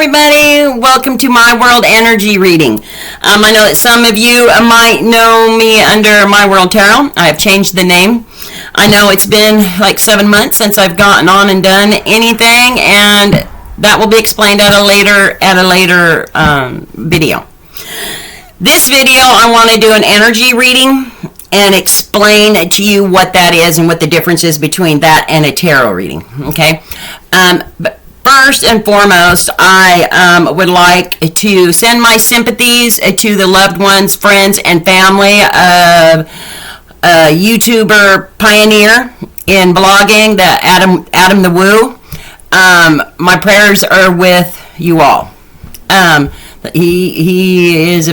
everybody. Welcome to My World Energy Reading. I know that some of you might know me under My World Tarot. I have changed the name. I know it's been like 7 months since I've gotten on and done anything, and that will be explained at a later video. This video, I want to do an energy reading and explain to you what that is and what the difference is between that and a tarot reading. Okay. But first and foremost, I would like to send my sympathies to the loved ones, friends, and family of a YouTuber pioneer in blogging, the Adam the Woo. My prayers are with you all. He is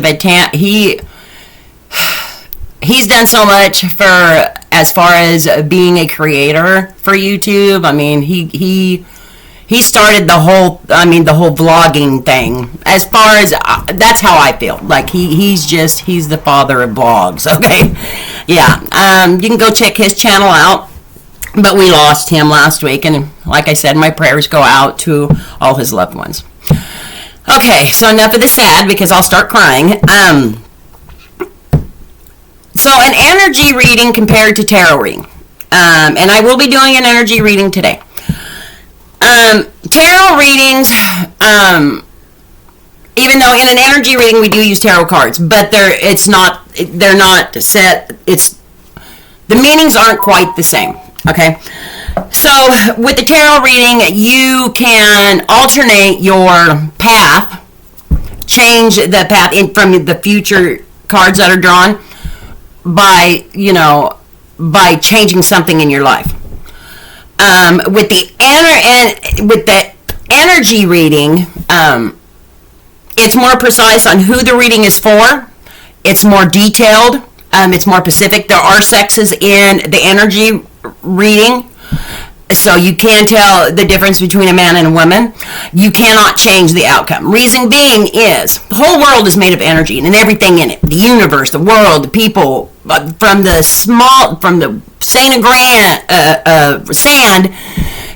he's done so much for as far as being a creator for YouTube. I mean, he started the whole vlogging thing. As far as that's how I feel. Like he's the father of blogs. Okay, yeah. You can go check his channel out. But we lost him last week, and like I said, my prayers go out to all his loved ones. Okay, so enough of the sad, because I'll start crying. So an energy reading compared to tarot reading. And I will be doing an energy reading today. Tarot readings, even though in an energy reading we do use tarot cards, but they're not set, the meanings aren't quite the same. Okay, so with the tarot reading, you can alternate your path, change the path from the future cards that are drawn by changing something in your life. With the energy reading, it's more precise on who the reading is for. It's more detailed. It's more specific. There are sexes in the energy reading, so you can tell the difference between a man and a woman. You cannot change the outcome. Reason being is the whole world is made of energy and everything in it. The universe, the world, the people, from the sand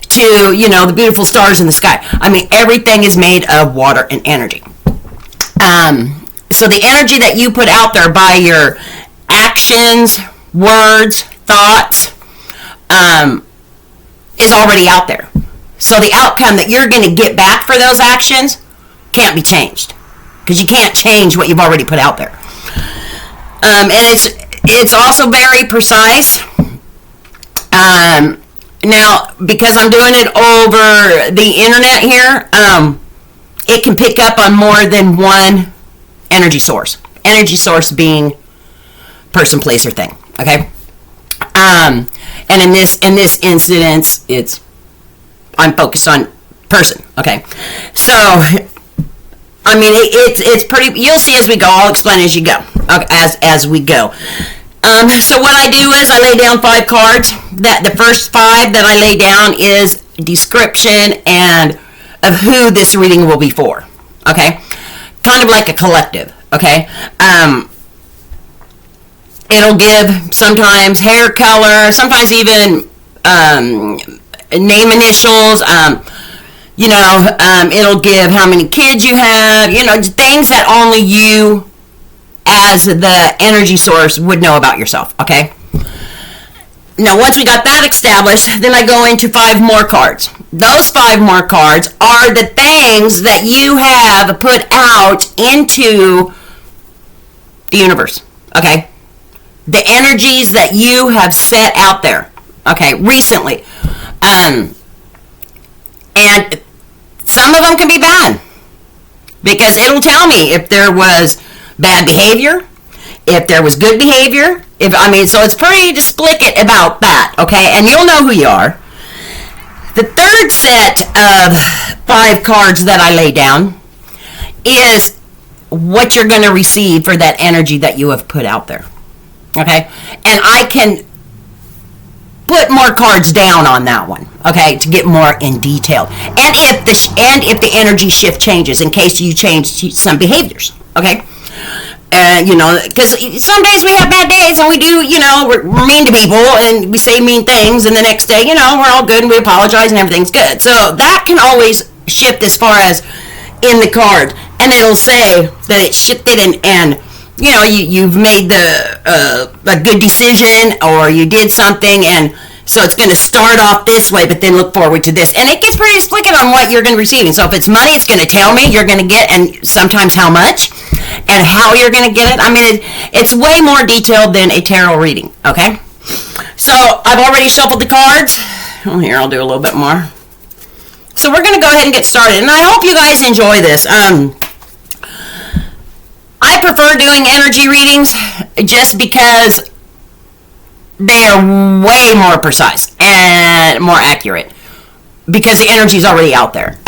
to the beautiful stars in the sky. I mean, everything is made of water and energy. So the energy that you put out there by your actions, words, thoughts, is already out there. So the outcome that you're going to get back for those actions can't be changed, because you can't change what you've already put out there. And it's also very precise. Now, because I'm doing it over the internet here, it can pick up on more than one energy source. Energy source being person, place, or thing. Okay. And in this incident, I'm focused on person. Okay. So, I mean, it's pretty. You'll see as we go. I'll explain as you go. Okay, as we go. So what I do is I lay down 5 cards. That the first 5 that I lay down is description and of who this reading will be for. Okay, kind of like a collective. Okay. It'll give sometimes hair color, sometimes even name initials. It'll give how many kids you have. Things that only you, as the energy source, would know about yourself. Okay. Now, once we got that established, then I go into 5 more cards. Those 5 more cards are the things that you have put out into the universe. Okay. The energies that you have set out there, okay, recently. And some of them can be bad, because it'll tell me if there was bad behavior, if there was good behavior, so it's pretty explicit about that, okay, and you'll know who you are. The third set of 5 cards that I lay down is what you're going to receive for that energy that you have put out there. Okay, and I can put more cards down on that one. Okay, to get more in detail, and if the energy shift changes, in case you change some behaviors. Okay, because some days we have bad days and we do, we're mean to people and we say mean things, and the next day, we're all good and we apologize and everything's good. So that can always shift as far as in the card, and it'll say that it shifted, and you know, you've made a good decision, or you did something, and so it's going to start off this way, but then look forward to this. And it gets pretty explicit on what you're going to receive. And so if it's money, it's going to tell me you're going to get, and sometimes how much, and how you're going to get it. I mean, it's way more detailed than a tarot reading, okay? So I've already shuffled the cards. Oh, here, I'll do a little bit more. So we're going to go ahead and get started. And I hope you guys enjoy this. I prefer doing energy readings just because they are way more precise and more accurate, because the energy is already out there.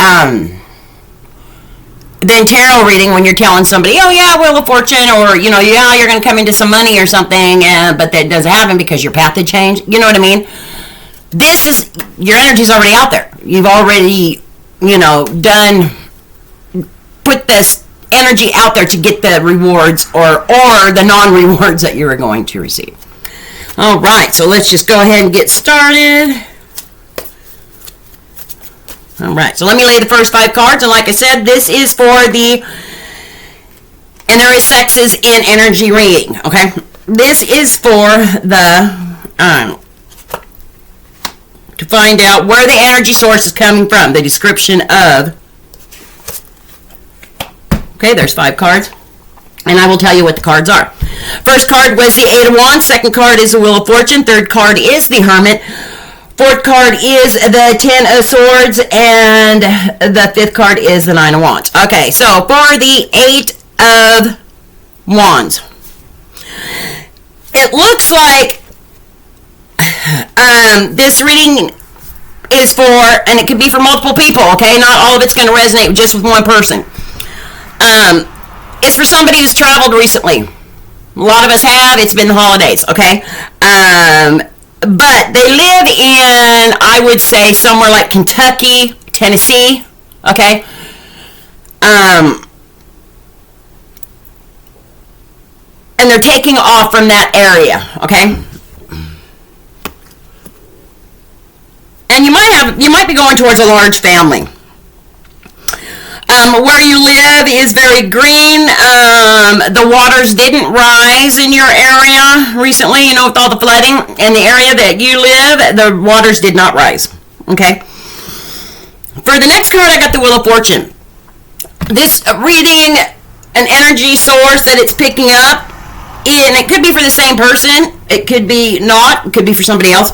Then tarot reading, when you're telling somebody, oh yeah, Wheel of Fortune, or you know, yeah, you're going to come into some money or something, but that doesn't happen because your path had changed. You know what I mean? This is, your energy's already out there. You've already, you know, put this energy out there to get the rewards or the non-rewards that you are going to receive. All right, so let's just go ahead and get started. All right, so let me lay the first 5 cards, and like I said, this is for and there is sexes in energy reading, okay? This is for to find out where the energy source is coming from, the description of. Okay, there's 5 cards, and I will tell you what the cards are. First card was the 8 of Wands. Second card is the Wheel of Fortune. Third card is the Hermit. Fourth card is the 10 of Swords, and the 5th card is the 9 of Wands. Okay, so for the 8 of Wands, it looks like this reading is for, and it could be for multiple people, okay? Not all of it's going to resonate just with one person. It's for somebody who's traveled recently. A lot of us have. It's been the holidays, okay? But they live in, I would say, somewhere like Kentucky, Tennessee, okay? And they're taking off from that area, okay? And you might be going towards a large family. Where you live is very green. The waters didn't rise in your area recently, you know, with all the flooding in the area that you live, the waters did not rise, okay? For the next card, I got the Wheel of Fortune. This reading, an energy source that it's picking up, and it could be for the same person, it could be not, it could be for somebody else.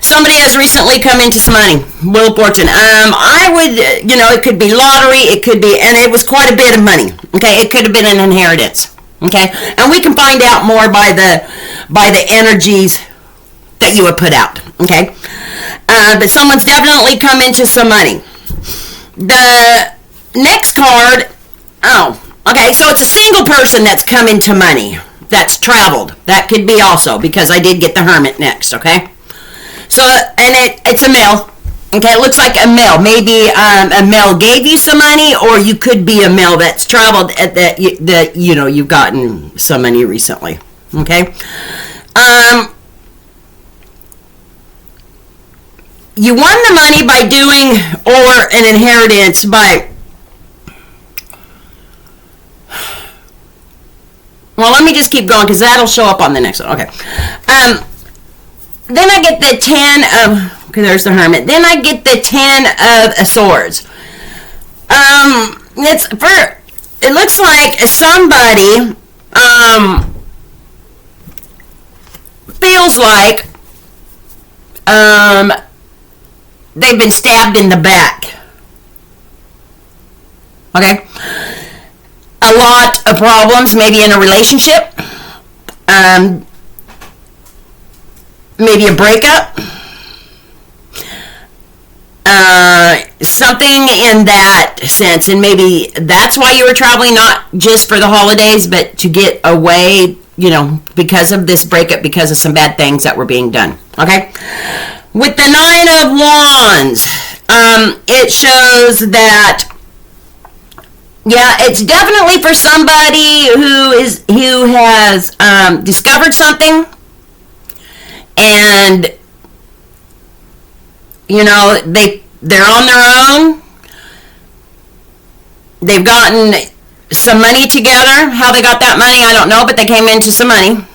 Somebody has recently come into some money. Wheel of Fortune. I would, you know, it could be lottery, it could be, and it was quite a bit of money. Okay, it could have been an inheritance. Okay, and we can find out more by the energies that you would put out. Okay, but someone's definitely come into some money. The next card. Oh, okay, so it's a single person that's come into money, that's traveled. That could be also, because I did get the Hermit next. Okay. So, and it's a male. Okay, it looks like a male. Maybe a male gave you some money, or you could be a male that's traveled that you know, you've gotten some money recently. Okay, you won the money by doing, or an inheritance by. Well, let me just keep going because that'll show up on the next one. Okay. Then I get the 10 of, okay, there's the Hermit. Then I get the 10 of Swords. It looks like somebody, feels like, they've been stabbed in the back. Okay? A lot of problems, maybe in a relationship. Maybe a breakup, something in that sense, and maybe that's why you were traveling, not just for the holidays, but to get away, you know, because of this breakup, because of some bad things that were being done. Okay, with the 9 of Wands, it shows that, yeah, it's definitely for somebody who has discovered something. And, you know, they're on their own. They've gotten some money together. How they got that money, I don't know, but they came into some money.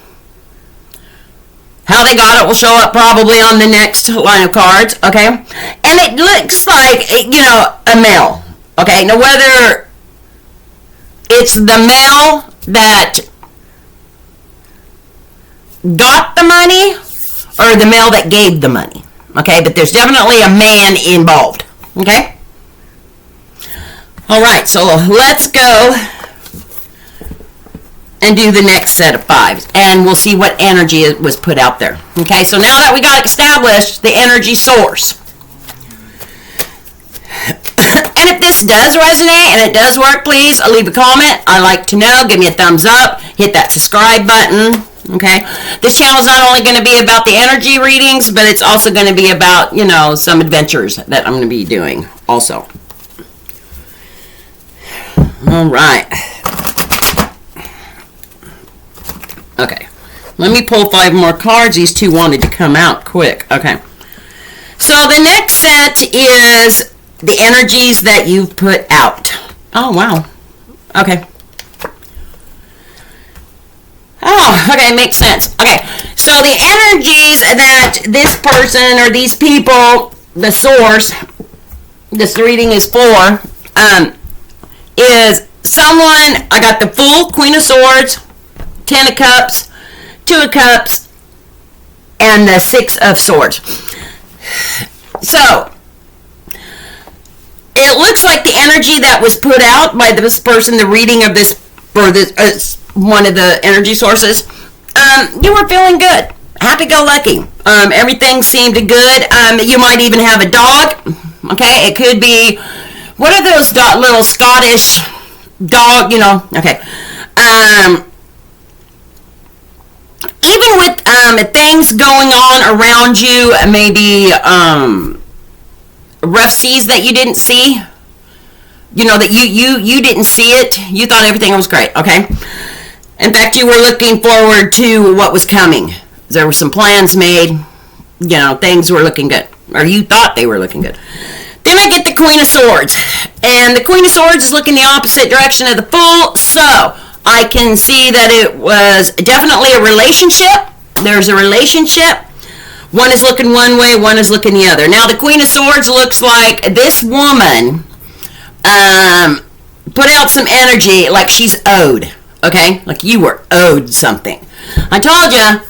How they got it will show up probably on the next line of cards, okay? And it looks like, a male, okay? Now, whether it's the male that got the money or the male that gave the money, okay? But there's definitely a man involved, okay? All right, so let's go and do the next set of fives, and we'll see what energy was put out there. Okay, so now that we got established the energy source, and if this does resonate and it does work, please leave a comment. I'd like to know. Give me a thumbs up. Hit that subscribe button. Okay, this channel is not only going to be about the energy readings, but it's also going to be about, some adventures that I'm going to be doing also. All right. Okay, let me pull 5 more cards. These 2 wanted to come out quick. Okay, so the next set is the energies that you've put out. Oh, wow. Okay. Oh, okay, makes sense. Okay, so the energies that this person or these people, the source, this reading is for, is someone. I got the Fool, Queen of Swords, 10 of Cups, 2 of Cups, and the 6 of Swords. So, it looks like the energy that was put out by this person, the reading of this, for this, one of the energy sources, you were feeling good. Happy-go-lucky. Everything seemed good. You might even have a dog. Okay, it could be, what are those little Scottish dog, okay. Even with things going on around you, maybe rough seas that you didn't see, that you didn't see it, you thought everything was great, okay? In fact, you were looking forward to what was coming. There were some plans made, things were looking good, or you thought they were looking good. Then I get the Queen of Swords, and the Queen of Swords is looking the opposite direction of the Fool, so I can see that it was definitely a relationship. There's a relationship. One is looking one way, one is looking the other. Now, the Queen of Swords looks like this woman put out some energy like she's owed, okay? Like you were owed something. I told you,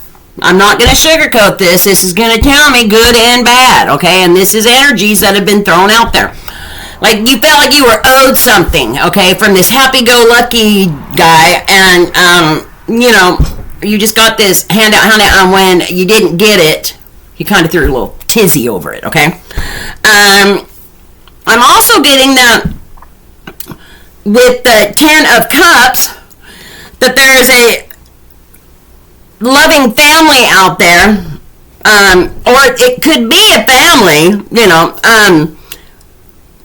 I'm not going to sugarcoat this. This is going to tell me good and bad, okay? And this is energies that have been thrown out there. Like you felt like you were owed something, okay, from this happy-go-lucky guy, and, you just got this handout, and when you didn't get it, you kind of threw a little tizzy over it, okay? I'm also getting that with the 10 of Cups, that there is a loving family out there, or it could be a family,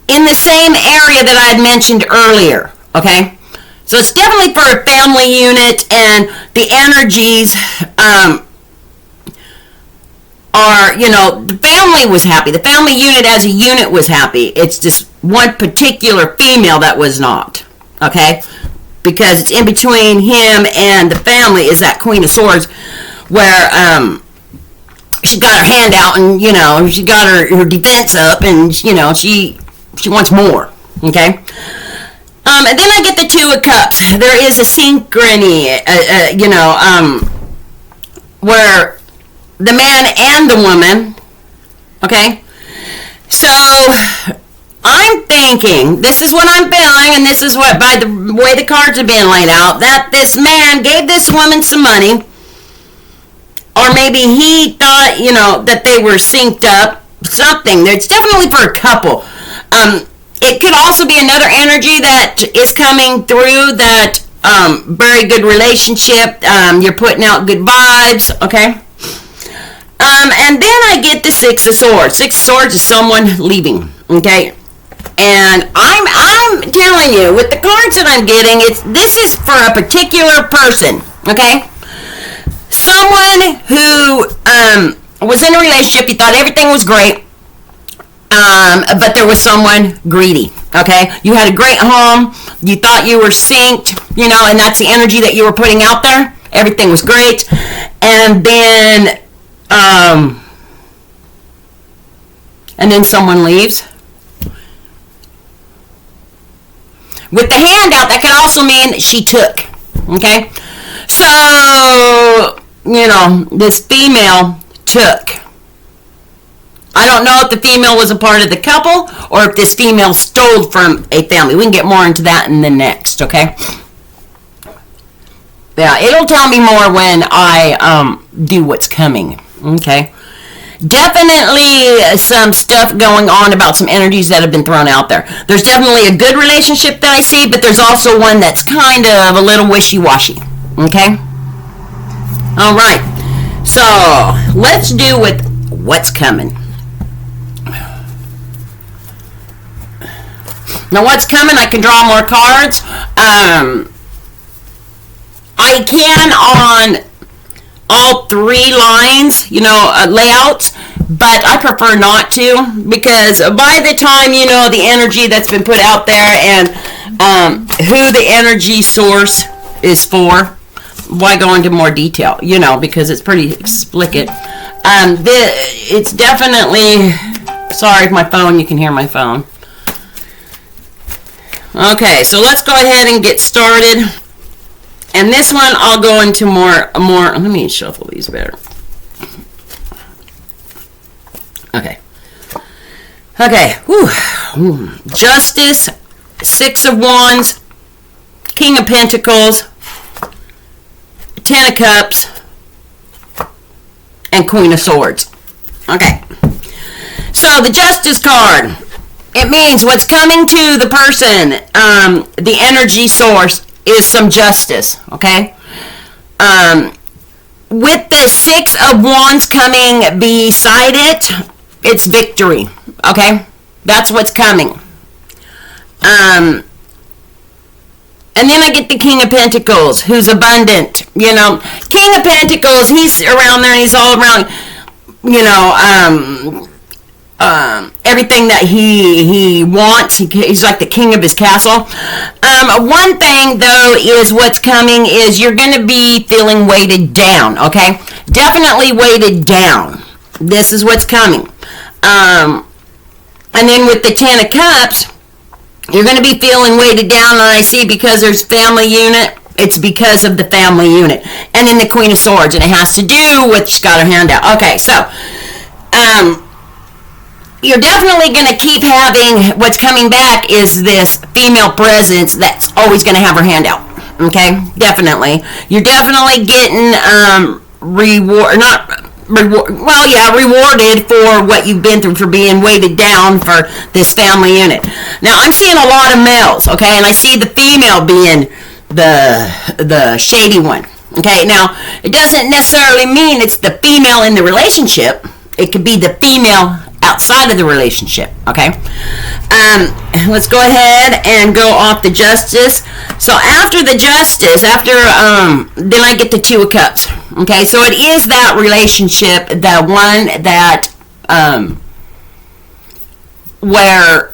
in the same area that I had mentioned earlier, okay? So it's definitely for a family unit, and the energies are, the family was happy. The family unit as a unit was happy. It's just one particular female that was not, okay? Because it's in between him and the family is that Queen of Swords, where she got her hand out, and, she got her defense up, and, she wants more, okay? And then I get the 2 of Cups. There is a synchrony, where the man and the woman, okay? So, I'm thinking, this is what I'm feeling, and this is what, by the way the cards are being laid out, that this man gave this woman some money, or maybe he thought, that they were synced up, something. It's definitely for a couple. It could also be another energy that is coming through, that very good relationship, you're putting out good vibes, okay? And then I get the 6 of Swords. 6 of Swords is someone leaving, okay? And I'm telling you, with the cards that I'm getting, this is for a particular person, okay? Someone who was in a relationship, you thought everything was great, but there was someone greedy, Okay, you had a great home. You thought you were synced, and that's the energy that you were putting out there. Everything was great, and then someone leaves. With the handout, that could also mean she took. Okay, so this female took. I don't know if the female was a part of the couple or if this female stole from a family. We can get more into that in the next, okay? Yeah, it'll tell me more when I do what's coming, okay? Definitely some stuff going on about some energies that have been thrown out there. There's definitely a good relationship that I see, but there's also one that's kind of a little wishy-washy, okay? All right, so let's do with what's coming. Now, what's coming, I can draw more cards. I can on all three lines, layouts, but I prefer not to, because by the time the energy that's been put out there and who the energy source is for, why go into more detail, because it's pretty explicit. It's definitely, sorry, my phone, you can hear my phone. Okay, so let's go ahead and get started. And this one, I'll go into more. Let me shuffle these better. Okay. Whew. Justice, Six of Wands, King of Pentacles, Ten of Cups, and Queen of Swords. Okay. So the Justice card. It means what's coming to the person, the energy source, is some justice, okay? With the Six of Wands coming beside it, it's victory, okay? That's what's coming. And then I get the King of Pentacles, who's abundant, King of Pentacles, he's around there and he's all around, everything that he wants. He's like the king of his castle. One thing, though, is what's coming is you're going to be feeling weighted down, okay? Definitely weighted down. This is what's coming. And then with the Ten of Cups, you're going to be feeling weighted down, and I see because there's family unit, it's because of the family unit. And then the Queen of Swords, and it has to do with, she's got her hand out. Okay, so, you're definitely going to keep having, what's coming back is this female presence that's always going to have her hand out, okay? Definitely. You're definitely getting rewarded for what you've been through, for being weighted down for this family unit. Now, I'm seeing a lot of males, okay? And I see the female being the shady one, okay? Now, it doesn't necessarily mean it's the female in the relationship. It could be the female outside of the relationship, okay? Let's go ahead and go off the Justice. So after the Justice, then I get the Two of Cups, okay? So it is that relationship, the one that, where,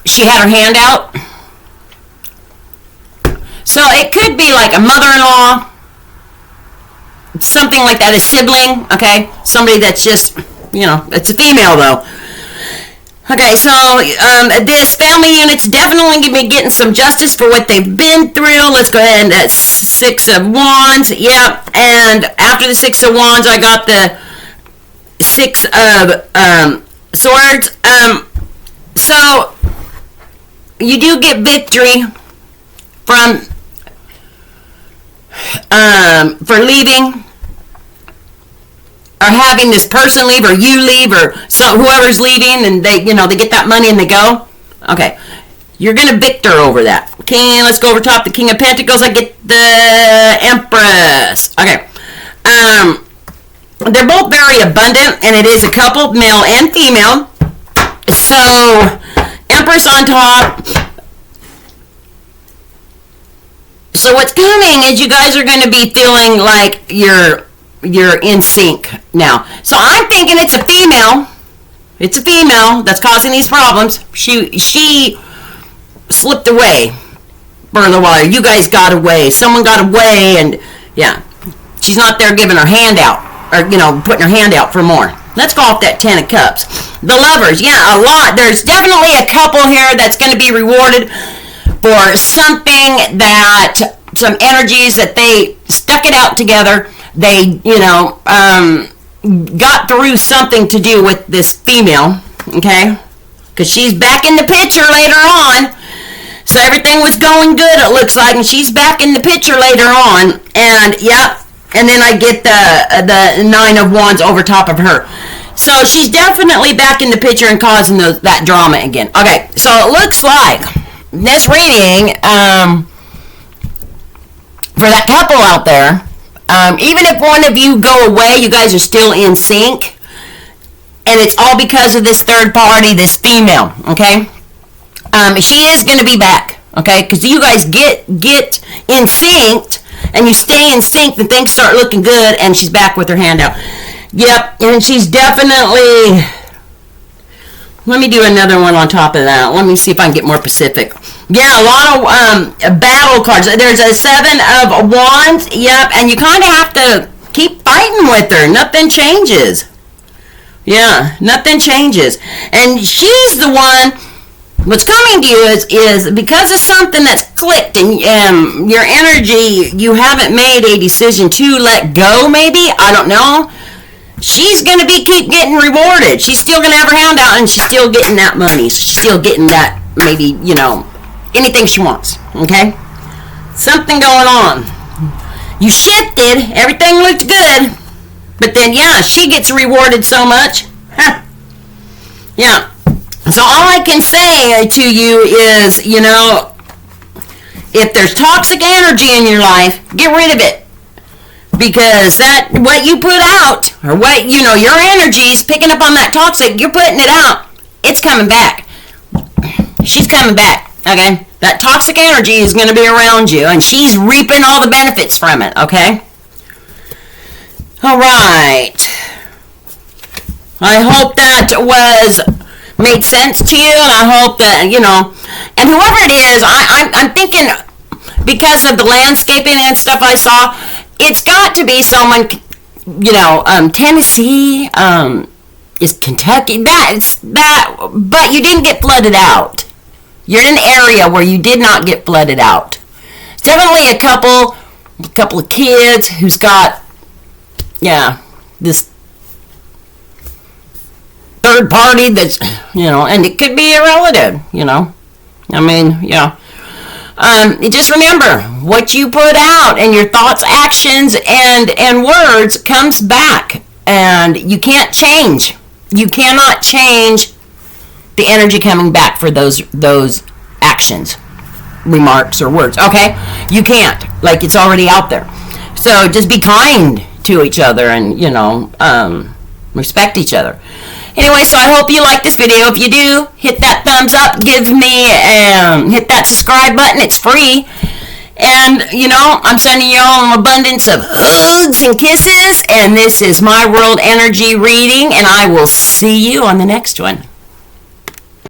she had her hand out. So it could be like a mother-in-law, something like that, a sibling, okay? Somebody that's just, it's a female, though. Okay, so this family unit's definitely going to be getting some justice for what they've been through. Let's go ahead and that's Six of Wands. Yep, and after the Six of Wands, I got the Six of Swords. So you do get victory from for leaving, or having this person leave, or you leave, or so whoever's leaving, and they get that money and they go. Okay, you're gonna victor over that. Okay, let's go over top the King of Pentacles. I get the Empress. Okay, they're both very abundant, and it is a couple, male and female. So Empress on top. So what's coming is you guys are going to be feeling like you're in sync now. So I'm thinking it's a female It's a female that's causing these problems. She slipped away for a little while. You guys got away. Someone got away, and yeah, she's not there giving her hand out, or putting her hand out for more. Let's go off that 10 of Cups. The Lovers, yeah, a lot. There's definitely a couple here that's going to be rewarded for something that, some energies that they stuck it out together. They, got through something to do with this female, okay? Because she's back in the picture later on. So everything was going good, it looks like, and she's back in the picture later on. And, yep, and then I get the 9 of Wands over top of her. So she's definitely back in the picture and causing that drama again. Okay, so it looks like this reading, for that couple out there, even if one of you go away, you guys are still in sync. And it's all because of this third party, this female, okay? She is going to be back, okay? Because you guys get in sync, and you stay in sync, and things start looking good, and she's back with her hand out. Yep, and she's definitely... Let me do another one on top of that. Let me see if I can get more specific. Yeah, a lot of battle cards. There's a 7 of Wands. Yep, and you kind of have to keep fighting with her. Nothing changes. Yeah, nothing changes. And she's the one... What's coming to you is because of something that's clicked and your energy, you haven't made a decision to let go, maybe. I don't know. She's going to keep getting rewarded. She's still going to have her hand out, and she's still getting that money. She's still getting that, maybe, anything she wants, okay? Something going on. You shifted. Everything looked good. But then, yeah, she gets rewarded so much. Huh. Yeah. So all I can say to you is, if there's toxic energy in your life, get rid of it. Because what you put out, or what, your energy's picking up on that toxic, you're putting it out, it's coming back. She's coming back, okay? That toxic energy is going to be around you, and she's reaping all the benefits from it, okay? All right. I hope that made sense to you, and I hope that, and whoever it is, I'm thinking, because of the landscaping and stuff I saw, it's got to be someone, Tennessee, is Kentucky, but you didn't get flooded out. You're in an area where you did not get flooded out. It's definitely a couple of kids who's got, this third party that's, and it could be a relative, just remember, what you put out and your thoughts, actions, and words comes back, and you can't change. You cannot change the energy coming back for those actions, remarks, or words, okay? You can't. Like, it's already out there. So just be kind to each other and, respect each other. Anyway, so I hope you like this video. If you do, hit that thumbs up. Give me, hit that subscribe button. It's free. And, I'm sending you all an abundance of hugs and kisses. And this is my world energy reading. And I will see you on the next one.